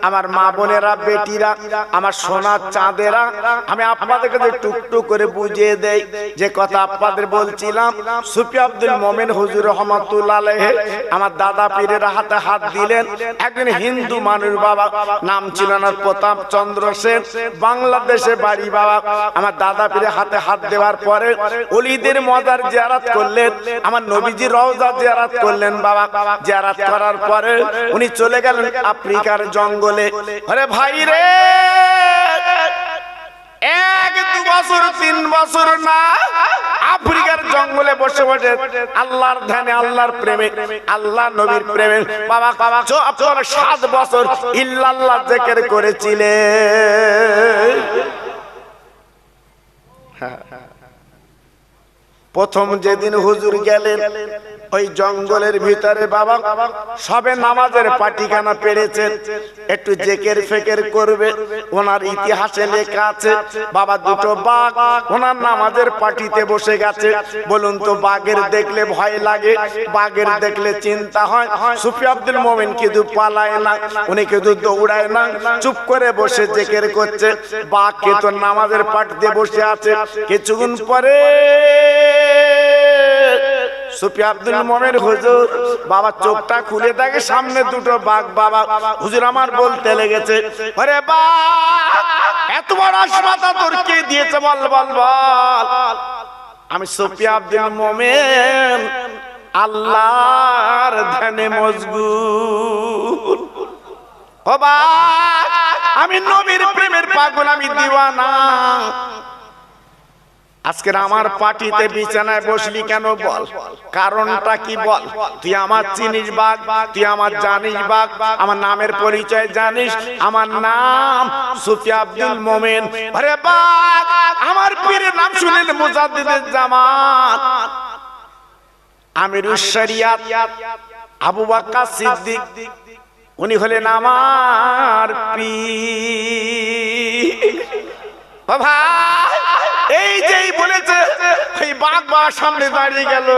আমার মা বোনেরা, বেটিরা, আমার সোনার চাঁদেরা, আমি আপনাদেরকে টুকটুক করে বুঝিয়ে দেই যে কথা আপনাদের বলছিলাম। সুফি আব্দুল মোমেন হুজুর রহমাতুল্লাহ আলাইহি আমার দাদা পীরের হাতে হাত দিলেন। একজন হিন্দু মানুষ বাবা, নাম ছিল না প্রতাপ চন্দ্র সেন, বাংলাদেশে বাড়ি বাবা। আমার দাদা পীরের হাতে হাত দেওয়ার পরে ওলিদের মাজার জিয়ারত করলেন, আমার নবীজির রওজা জিয়ারত করলেন বাবা। জিয়ারত করার পরে উনি চলে গেলেন আফ্রিকার জঙ্গলে। আরে ভাই রে, 1-2 বছর 3 বছর না, আফ্রিকার জঙ্গলে বসে বসে আল্লাহর ধ্যানে, আল্লাহর প্রেমে, আল্লাহ নবীর প্রেমে বাবা 7 বছর ইল্লাল্লাহ জিকির করেছিলেন। প্রথম যেদিন হুজুর গেলেন ওই জঙ্গলের ভিতরে বাবা, সবে নামাজের পাটিখানা পেড়েছেন, একটু জেকের ফেকের করবে। ওনার ইতিহাসে লেখা আছে বাবা, 2টো বাঘ ওনার নামাজের পাটিতে বসে গেছে। বলুন তো, বাঘের দেখলে ভয় লাগে, বাঘের দেখলে চিন্তা হয়। সুফি আব্দুল মোমেন কিন্তু পালায় না, উনি কিন্তু দৌড়ায় না, চুপ করে বসে জেকের করছে। বাঘ কিন্তু নামাজের পাটিতে বসে আছে। কিছুক্ষণ পরে সুফি আব্দুল মোমেন হুজুর বাবা চোখটা খুলে দেখে সামনে 2টো বাঘ বাবা। হুজুর আমার বলতে লেগেছে, আরে বাঘ, এত বড় আসমাতা তোর কে দিয়েছে বল বল বল। আমি সুফি আব্দুল মোমেন আল্লাহর ধ্যানে মশগুল। ও বাঘ, আমি নবীর প্রেমের পাগল, আমি দিওয়ানা। আজকের আমার পার্টিতে বিছানায় বসলি কেন বল, কারণটা কি বল? তুই আমার চিনিস বাঘ, তুই আমার জানিস বাঘ, আমার নামের পরিচয় জানিস, আমার নাম সুফি আব্দুল মোমেন। আরে বাঘ, আমার পীরের নাম শুনেন মুজাদ্দিদুল জামান, আমিরুশ শরিয়াত আবু বকর সিদ্দিক, উনি হলেন আমার পীর। ভাই, এই যেই বলেছে এই বাঘ বাবার সামনে দাঁড়িয়ে গেল,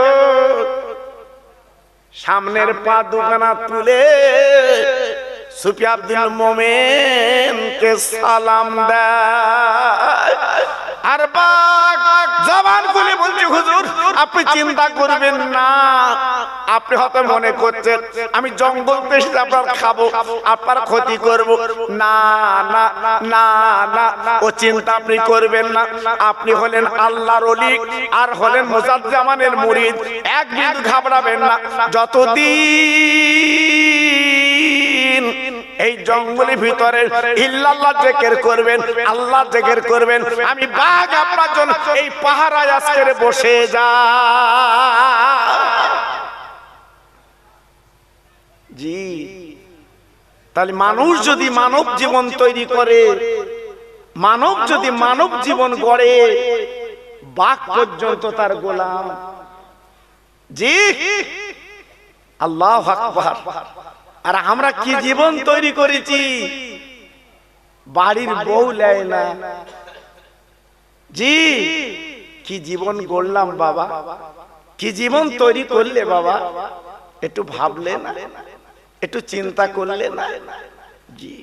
সামনের পা দুখানা তুলে সুফি আব্দুল মোমেনকে সালাম দেয়। আর বাঘ জবান খুলে বলছে, হুজুর আপনি চিন্তা করবেন না, আপনি হয়তো মনে করছেন আমি জঙ্গল থেকে আপনার খাবো, আপনার ক্ষতি করব। না না না না, ও চিন্তা আপনি করবেন না। আপনি হলেন আল্লাহর ওলি আর হলেন মুজাদ্দিদের মুরিদ, এক বিন্দু ঘাবড়াবেন না। যতদিন এই জঙ্গলের ভিতরে ইল্লাল্লাহ জিকির করবেন, আল্লাহ জিকির করবেন, আমি বাঘ আপনার জন্য এই পাহারায় আজকে বসে যা। জি, তাহলে মানুষ যদি মানব জীবন তৈরি করে, মানব যদি মানব জীবন গড়ে, বাঘ পর্যন্ত তার গোলাম। জি, আল্লাহু আকবার। আর আমরা কি জীবন তৈরি করেছি, বাড়ির বউ লেয় না। জি, কি জীবন গড়লাম বাবা, কি জীবন তৈরি করলে বাবা, একটু ভাবলে না, একটু চিন্তা করলে না। জি,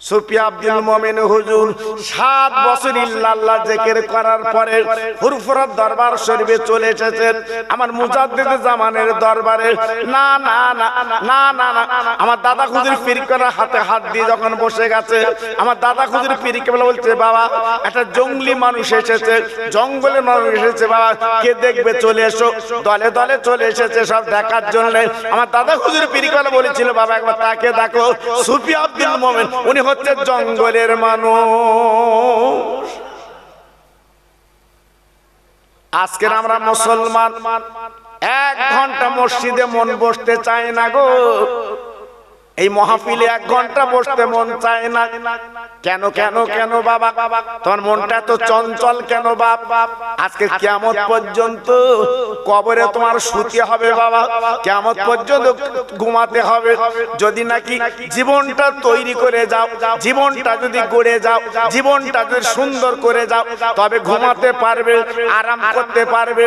সুফি আব্দুল মোমেন হুজুর 7 বছর ইল্লাল্লাহ জিকির করার পরে ফুরফুরার দরবার শরীফে চলে এসেছেন, আমার মুজাদ্দিদে জামানের দরবারে। না না না না না না, আমার দাদা হুজুর পীর করার হাতে হাত দিয়ে যখন বসে গেছে, আমার দাদা হুজুর পীরকে বলছে, বাবা একটা জঙ্গলি মানুষ এসেছে, জঙ্গলে মানুষ এসেছে বাবা, কে দেখবে চলে এসো। দলে দলে চলে এসেছে সব দেখার জন্য। আমার দাদা হুজুর পীরকে বলেছিল, বাবা একবার তাকে দেখো। সুফি আব্দুল জাতিল মুমিন, উনি হচ্ছে জঙ্গলের মানুষ। আজকের আমরা মুসলমান 1 ঘন্টা মসজিদে মন বসতে চায় না গো, এই মাহফিলে 1 ঘন্টা বসতে মন চায় না। কেন কেন কেন বাবা, তোমার মনটা তো চঞ্চল কেন বাবা? আজকে কিয়ামত পর্যন্ত কবরে তোমার শুতে হবে বাবা, কিয়ামত পর্যন্ত ঘুমাতে হবে। যদি নাকি জীবনটা তৈরি করে যাও, জীবনটা যদি গড়ে যাও, জীবনটা যদি সুন্দর করে যাও, তবে ঘুমাতে পারবে, আরাম করতে পারবে,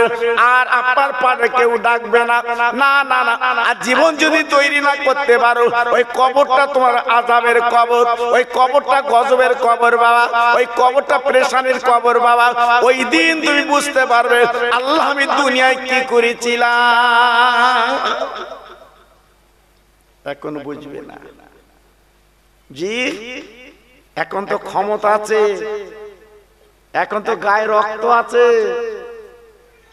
আর আপনার পারে কেউ ডাকবে না। না না না, আর জীবন যদি তৈরি না করতে পারো, ওই কবরটা তোমার আযাবের কবর, ওই কবরটা গজবের কবর বাবা, ওই কবরটা পেরেশানির কবর বাবা। ওই দিন তুমি বুঝতে পারবে আল্লাহ আমি দুনিয়ায় কি করেছিলাম। এখন বুঝবে না জি, এখন তো ক্ষমতা আছে, এখন তো গায়ে রক্ত আছে,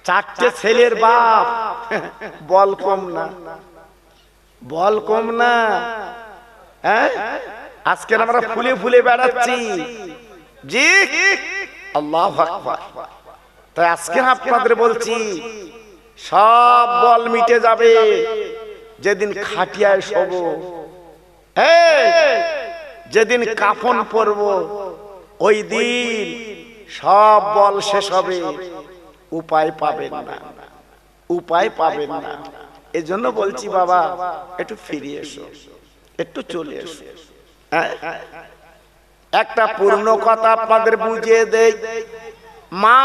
4টে ছেলের বাপ, বল কম না, বল কম না। হ্যাঁ, আজকে আমরা ফুলে ফুলে বেড়াচ্ছি জি, আল্লাহু আকবার। তাই আজকে আপনাদের বলছি সব বল মিটে যাবে যেদিন খাটিয়ায় শোব, যেদিন কাফন পরব, ওই দিন সব বল শেষ হবে, উপায় পাবেন না, উপায় পাবেন না। এজন্য বলছি বাবা একটু ফিরে এসো, একটু চলে এসো। একটা পূর্ণ কথা আপনাদের বুঝিয়ে দেই। মা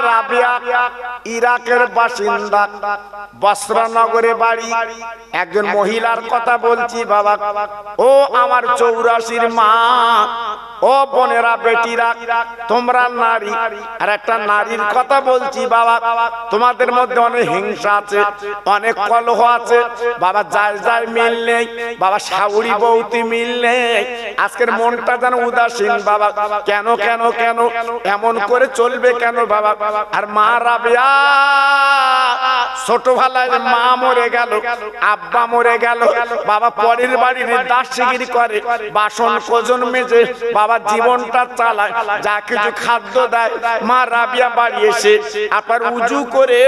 রাবিয়া ইরাকের বাসিন্দা, বসরা নগরে বাড়ি। একজন মহিলার কথা বলছি বাবা, ও আমার 84 মা, ও বোনেরা বেটিরা, তোমরা নারী। আর একটা নারীর কথা বলছি বাবা, তোমাদের মধ্যে অনেক হিংসা আছে, অনেক কলহ আছে বাবা, যায় যায় মিল নেই বাবা, শাশুড়ি বউতি মিল নেই। আজকের মনটা যেন উদাসীন বাবা, কেন কেন কেন এমন করে চলবে কেন বাবা? আর মা রাবিয়া ছোটবেলায় মা মরে গেল, আব্বা মরে গেল বাবা, পরের বাড়ির দাসগিরি করে, বাসন কোজন মেজে বাবা জীবনটা চালায়, যা কিছু খাদ্য দেয়। মা রাবিয়া বাড়ি এসে আপনার উজু করে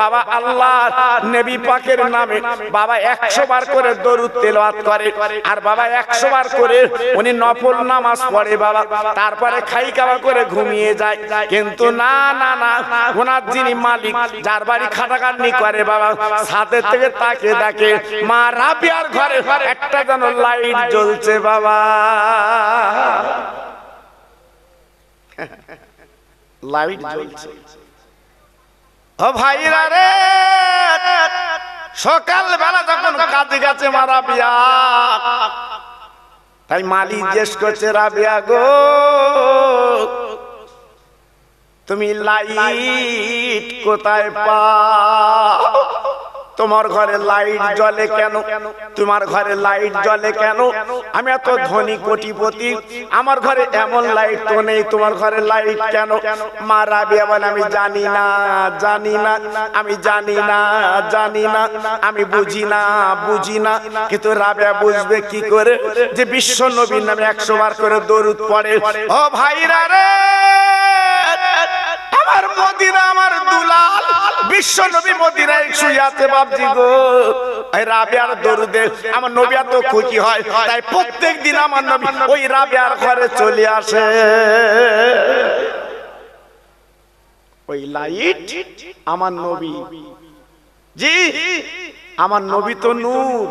বাবা আল্লাহ নবী পাকের নামে বাবা 100 বার করে দরুদ তেলাওয়াত করে, আর বাবা 100 বার করে উনি নফল নামাজ পড়ে বাবা, তারপরে খাই খাওয়া করে ঘুমিয়ে যায়। কিন্তু না না না, ওনার যিনি মালিক, যার বাড়ি খাটাখাটনি করে বাবা, ছাদের থেকে তাকে দেখে মা রাবিয়ার ঘরে একটা যেন লাইট জ্বলছে বাবা, লাইট জ্বলছে। ও ভাইরা রে, সকাল বেলা যখন কাজে গেছে মা রাবিয়া, তাই মালিক জিজ্ঞেস করছে, রাবিয়া গো তুমি লাইট কোথায় পাও? তোমার ঘরে লাইট জ্বলে কেন? তোমার ঘরে লাইট জ্বলে কেন? আমি এত ধনী কোটিপতি, আমার ঘরে এমন লাইট তো নেই, তোমার ঘরে লাইট কেন? মা রাবিয়া বলে, আমি জানি না, জানি না, আমি জানি না, জানি না, আমি বুঝি না, বুঝি না। কিন্তু রাবিয়া বুঝবে কি করে যে বিশ্ব নবীর নামে 100 বার করে দরুদ পড়ে। ও ভাইরা রে, আমার মদিনা, আমার দুলাল বিশ্ব নবী মদিনায় শুয়ে আছে বাপজি গো, এই রাবিয়ার দরুদে আমার নবী এত খুশি হয়, তাই প্রত্যেকদিন আমার নবী ওই রাবিয়ার ঘরে চলে আসে। ওই লাইট আমার নবী জি, আমার নবী তো নূর,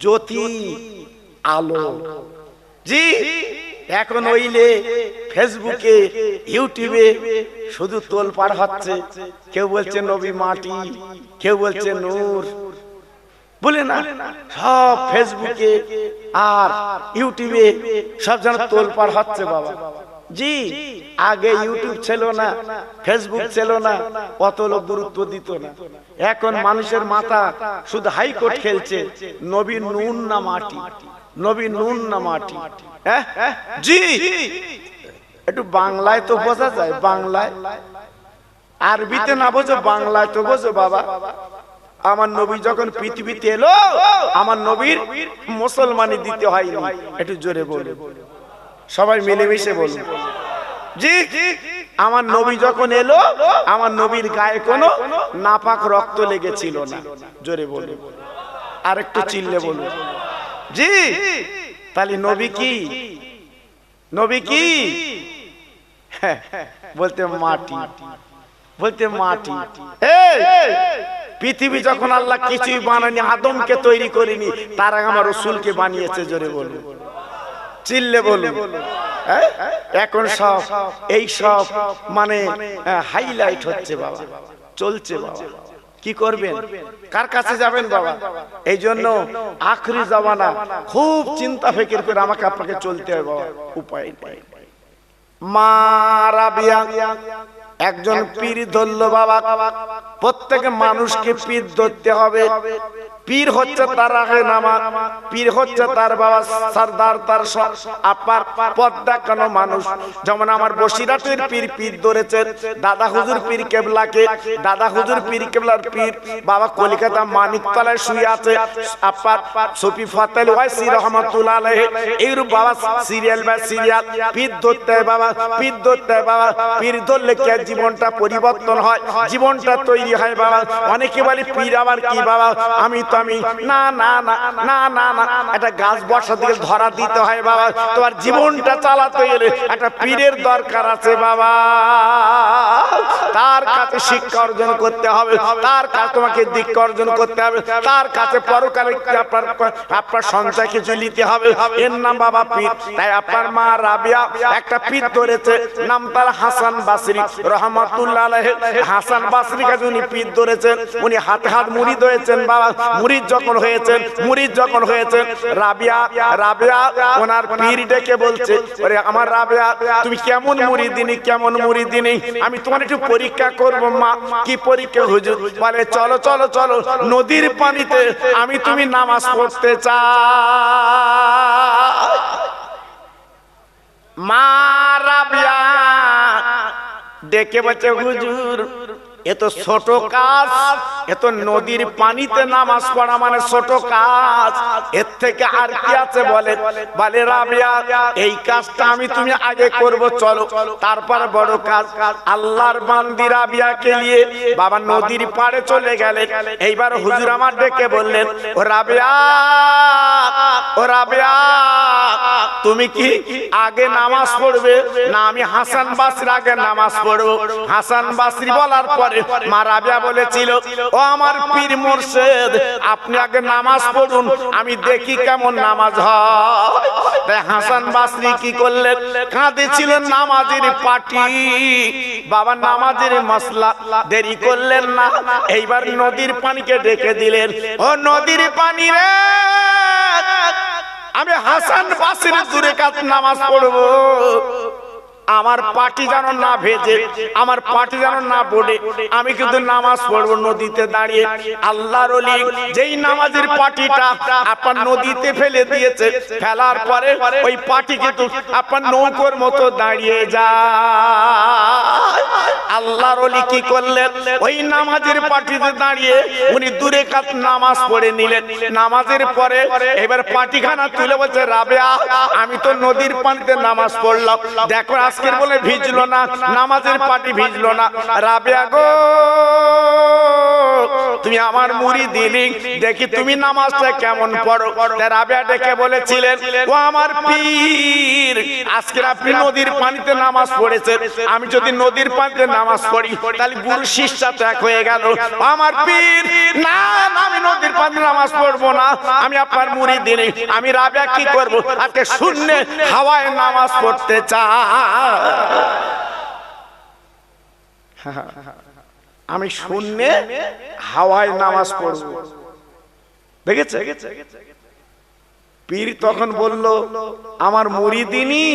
জ্যোতি, আলো জি। এখন ওইলে ফেসবুকে ইউটিউবে শুধু তোলপাড় হচ্ছে, কেউ বলছে নবী মাটি, কেউ বলছে নূর, বলে না, সব ফেসবুকে আর ইউটিউবে সব যেন তোলপাড় হচ্ছে বাবা জি। আগে ইউটিউব ছিল না, ফেসবুক ছিল না, অত লোক গুরুত্ব দিত না। এখন মানুষের মাথা শুধু হাইকোর্ট খেলছে, নবী নুন না মাটি, নবী নুন না মাটি জি। একটু বাংলায় তো বোঝা যায়, বাংলায়, আরবিতে না বোঝো বাংলায় তো বোঝো বাবা। আমার নবী যখন পৃথিবীতে এলো আমার নবীর মুসলমানি দিতে হয়নি। একটু জোরে বলে সবাই মিলেমিশে বলুন জি। আমার নবী যখন এলো আমার নবীর গায়ে কোনো নাপাক রক্ত লেগেছিল না। জোরে বলে আর একটু চিল্লে বলুন জি। তাহলে নবী কি? নবী কি বলতে মাটি, বলতে মাটি। পৃথিবী যখন আল্লাহ কিছুই বানায়নি, আদমকে তৈরি করেনি, তার আগে আমার রাসূলকে বানিয়েছে। জোরে বলুন চিল্লে বলুন। এখন সব এই সব মানে হাইলাইট হচ্ছে বাবা, চলছে বাবা। কি করবেন? কার কাছে যাবেন বাবা? এই জন্য আখরি জামানা খুব চিন্তা ফিকির করে আমাকে আপনাকে চলতে হবে বাবা, উপায় নেই। মা রাবিয়া একজন পীর ধরলো বাবা। প্রত্যেক মানুষকে পীর ধরতে হবে। পীর হচ্ছে তার আগে নামা, পীর হচ্ছে তার বাবা সরদার, তার আপার পথ দেখানো মানুষ। যেমন আমার বসিরাটের পীর পীর ধরেছেন দাদা হুজুর পীর কেবলাকে, দাদা হুজুর পীর কেবলার পীর বাবা কলিকাতা মানিকতলায় শুয়ে আছে আপার সফি ফাতেল ওয়াইসি রহমাতুল্লাহ আলাইহি। এইরূপ বাবা সিরিয়াল বা সিরিয়াল পীর ধরতে হয় বাবা, পীর ধরতে হয় বাবা। পীর ধরলে কি জীবনটা পরিবর্তন হয়, জীবনটা তৈরি হয় বাবা। অনেকে বলে পীর আবার কি বাবা, আমি না না না না না না, একটা গাছ বর্ষা দিকে ধরা দিতে হয় বাবা। তোমার জীবনটা চালাতে গেলে একটা পীরের দরকার আছে বাবা। তার কাছে শিক্ষা অর্জন করতে হবে, তার কাছে তোমাকে দীক্ষা অর্জন করতে হবে, তার কাছে পরকালে আপনার সঞ্চয় কিছু নিতে হবে। এর নাম বাবা পীর। তাই আপনার মা রাবিয়া একটা পীর ধরেছে, নাম তার হাসান বাসরি রহমাতুল্লাহ আলাইহি। হাসান বাসরি কাছে উনি পীর ধরেছেন, উনি হাতে হাত মুরিদ হয়েছেন বাবা। মুরিদ যখন হয়েছেন, মুরিদ যখন হয়েছেন, রাবিয়া রাবিয়া ওনার পীর ডেকে বলছে, ওরে আমার রাবিয়া তুমি কেমন মুরিদিনী, কেমন মুরিদিনী, আমি তোমার একটু পরীক্ষা করব মা। কি পরীক্ষা হুজুর? বলে চলো চলো চলো নদীর পানিতে আমি তুমি নামাজ পড়তে চাই। মা রাবিয়া ডেকে বলছে হুজুর এ তো ছোট কাজ, এ তো নদীর পানিতে নামাজ পড়া মানে ছোট কাজ, এর থেকে আর কি আছে বলে? বলে রাবিয়া এই কাজটা আমি তুমি আগে করব, চলো তারপর বড় কাজ। আল্লাহর বান্দি রাবিয়াকে নিয়ে বাবা নদীর পাড়ে চলে গেলেন। এইবার হুজুর আমার ডেকে বললেন, ও রাবিয়া, ও রাবিয়া তুমি কি আগে নামাজ পড়বে না আমি হাসান বাসরি আগে নামাজ পড়বো? হাসান বাসরি বলার পরে মা রাবিয়া বলেছিল, ও আমার পীর মুর্শিদ আপনি আগে নামাজ পড়ুন, আমি দেখি কেমন নামাজ হয়। তাই হাসান বাসরি কি করলেন? কাঁদেছিলেন নামাজের পাটি বাবা, নামাজের মাসলা দেরি করলেন না। এইবার নদীর পানিকে ডেকে দিলেন, ও নদীর পানি রে, আমি হাসান বাসরি দূরে কাজ নামাজ পড়বো, আমার পাটি যেন না ভেজে, আমার পাটি যেন না পড়ে, আমি কিন্তু নামাজ পড়বো নদীতে দাঁড়িয়ে। আল্লাহর ওলি যেই নামাজের পাটিটা আপনার নদীতে ফেলে দিয়েছে, ফেলার পরে ওই পাটি কিন্তু আপনার নৌকোর মতো দাঁড়িয়ে যায়। আল্লাহর ওলি কি করলেন? ওই নামাজের পাটিতে দাঁড়িয়ে উনি দূরে কাজ নামাজ পড়ে নিলেন। নামাজের পরে এবার পাটিখানা তুলে বলছে, রাবিয়া আমি তো নদীর পানিতে নামাজ পড়লাম, দেখো আজকের বলে ভিজলো না, নামাজের পাটি ভিজলো না। রাবিয়া গো তুমি আমার মুরিদিনী, দেখি তুমি নামাজটা কেমন পড়ো। রাবিয়া ডেকে বলেছিলেন, ও আমার পীর আজকে আপনি নদীর পানিতে নামাজ পড়েছেন, আমি যদি নদীর পানিতে নামাজ পড়ি তাহলে গুরু শিষ্যাটা এক হয়ে গেল। আমার পীর না, আমি নদীর পানিতে নামাজ পড়বো না, আমি আপনার মুরিদিনী। আমি রাবিয়া কি করবো? আজকে শূন্য হাওয়ায় নামাজ পড়তে চাই, আমি শূন্যে হাওয়ায় নামাজ পড়ব। দেখেছে পীর তখন বলল, আমার মুরিদিনী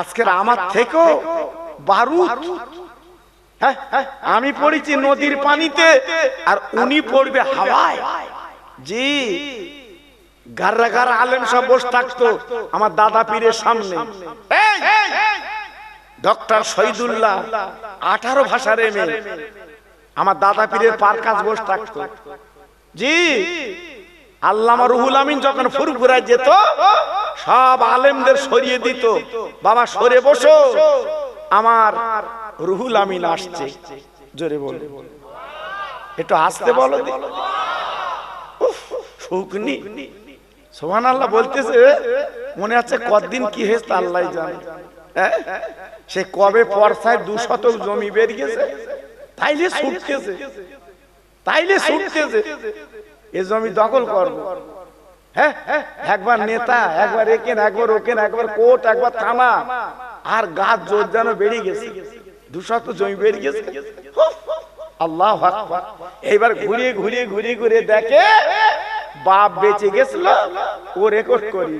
আজকের আমার থেকেও বারুদ। আমি পড়েছি নদীর পানিতে আর উনি পড়বে হাওয়ায়। জি গাররা গাররা আলেম সব বসে থাকতো আমার দাদা পীরের সামনে। ডক্টর শহীদুল্লাহ 18 ভাষার এমএ আমার দাদা পীরের পার কাজ বসে থাকতো। জি, আল্লামা রুহুল আমিন যখন ফুরফুরায় যেত সব আলেমদের সরিয়ে দিত, বাবা সরে বসো, আমার রুহুল আমিন আসছে। জোরে বল, একটু আসতে বলো। শুকনি সুবহানাল্লাহ বলতেছে, মনে আছে কতদিন কি হয়েছে আল্লাহ জানে। সে কবে পরসায় 2 শতক জমি বেরিয়েছে, তাইলে ছুটতেছে, এ জমি দখল করবো। হ্যাঁ, একবার নেতা, একবার একেন, একবার ওকেন, একবার কোর্ট, একবার থানা, আর গাছ জোর যেন বেরিয়ে গেছে, 2 শতক জমি বেরিয়ে গেছে। আল্লাহু আকবার। এইবার ঘুরিয়ে দেখে বাপ বেঁচে গেছিল, ও রেকর্ড করি।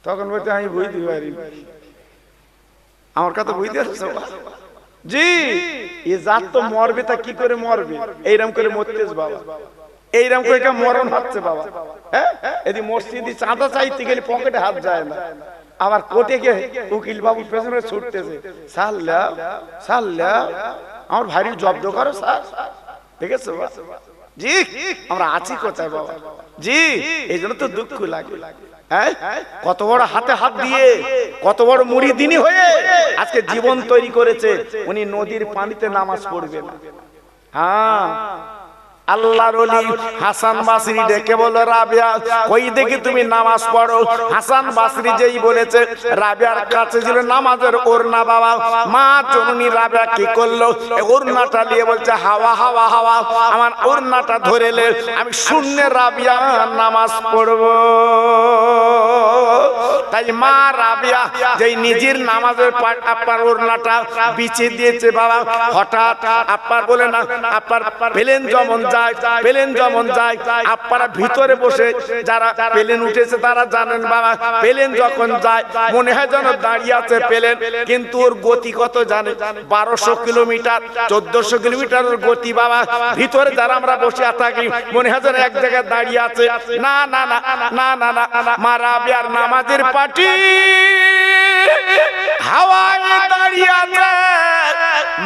তখন বলতে আমি বুঝতে পারি, আমার কথা বুঝতে পারছো? জি, এ জাত তো মরবে, তা কি করে মরবে? এইরকম করে মরতেছ বাবা, এইরকম করে মরণ হচ্ছে বাবা। হ্যাঁ, এদি মসজিদে চাঁদা চাইতে গেলে পকেটে হাত যায় না, আবার কোর্টে গিয়ে উকিল বাবুর পেছনে ছুটতেছে, সাল্লা আমার ভাইরি জব্দ করো স্যার। দেখেছো জি, আমরা আছি কোথায় বাবা? জি, এই জন্য তো দুঃখ লাগে। কত বড় হাতে হাত দিয়ে, কত বড় মুরিদিনী হয়ে আজকে জীবন তৈরি করেছে। উনি নদীর পানিতে নামাজ পড়বে না। হ্যাঁ, আল্লাহর ওলি হাসান বসরি ডেকে বলল, রাবিয়া কই দেখি তুমি নামাজ পড়ো। হাসান বসরি যেই বলেছে, রাবিয়ার কাছে ছিল নামাজের ওড়না। বাবা মা জননী রাবিয়া কি করলো, ওড়নাটা নিয়ে বলছে, হাওয়া হাওয়া হাওয়া, আমার ওড়নাটা ধরেলে আমি শূন্যে রাবিয়া নামাজ পড়বো। তাই মা রাবিয়া যেই নিজের নামাজের আপনার ওড়নাটা বিছিয়ে দিয়েছে বাবা, হঠাৎ আপনার বলে না, আপনার প্লেন যেমন যায় আপনারা ভিতরে বসে, যারা প্লেন উঠেছে তারা জানেন বাবা, প্লেন যখন যায় মনে হয় যেন দাঁড়িয়ে আছে প্লেন, কিন্তু ওর গতি কত জানে? 1200 কিলোমিটার, 1400 কিলোমিটারের গতি বাবা। ভিতরে যারা আমরা বসে থাকি মনে হয় যেন এক জায়গায় দাঁড়িয়ে আছে। না না না না না না, মা রাবিয়ার নামাজের পাটি হাওয়ায় দাঁড়িয়ে আছে।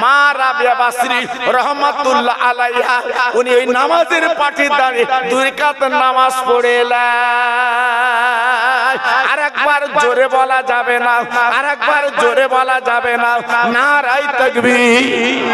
মা রাবিয়া বসরি রহমাতুল্লাহ আলাইহা, উনি ওই নামাজের পাটি দাঁড়িয়ে 2 রাকাত নামাজ পড়েলেন। আরেকবার জোরে বলা যাবে না, আরেকবার জোরে বলা যাবে না, নারায়ে তাকবীর।